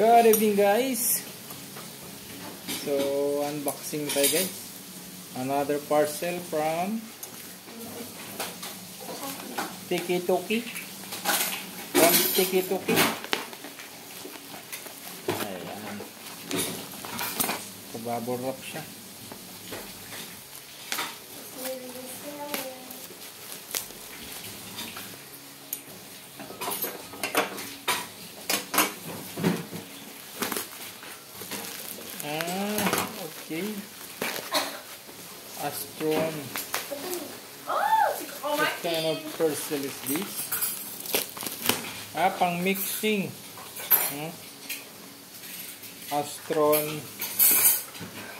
Good evening guys. So unboxing tayo guys. Another parcel from Tiki-Toki. From Tiki-Toki. Ayan. Bubble wrap siya. Okay. Astron. What kind of parcel is this? Pang mixing. Astron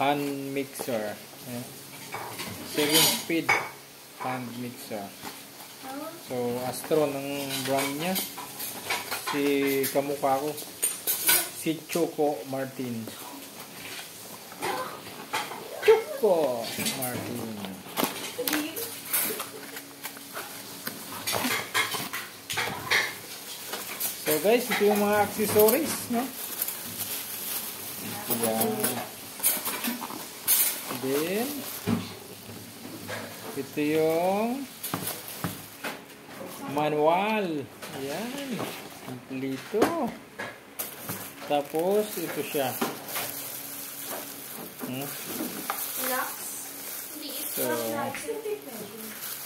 hand mixer. 7-speed hand mixer. So, Astron ang brand niya. Si kamukha ko. Si Choco Martin. Choco Martin. So guys, ito yung mga accessories, no? Ayan. Then, ito yung manual. Ayan. Kompleto. Tapos, ito siya. So,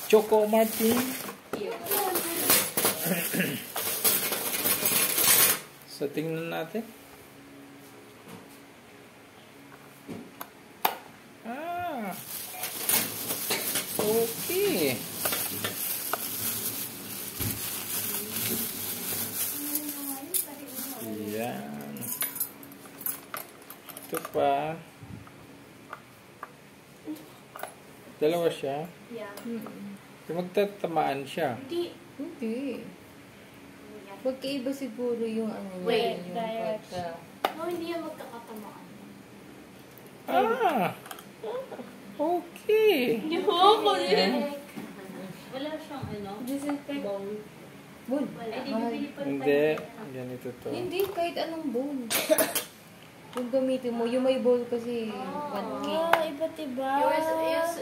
Choco Martin. So, tingnan natin. Okay. Yan. Ito pa. Dalawa siya? Yeah. Magtatamaan siya. Hindi. Magkaiba siguro yung ano. Wait, yung direction. Hindi yan magkakatamaan. Okay. Hindi mo ako wala siyang ano? Disinfect. Bowl. Bowl. Wala. Hindi. Hindi. Ganito to. Hindi, kahit anong bowl. Yung gamitin mo, yung may bowl kasi 1K. Iba't iba.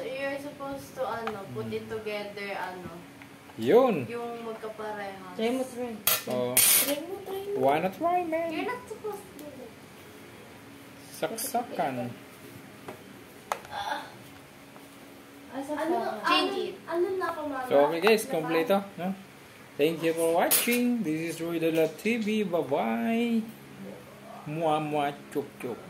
You're supposed to put it together Yun. yung magkapareha. Try mo, try. Oh. Try mo. Wanna try, man? You're not supposed to do that. Saksakan. Change it. Na kumama? So, okay guys, kompleto. No? Thank you for watching. This is Ruidala TV. Bye-bye. Mua, mua, chuk, chuk.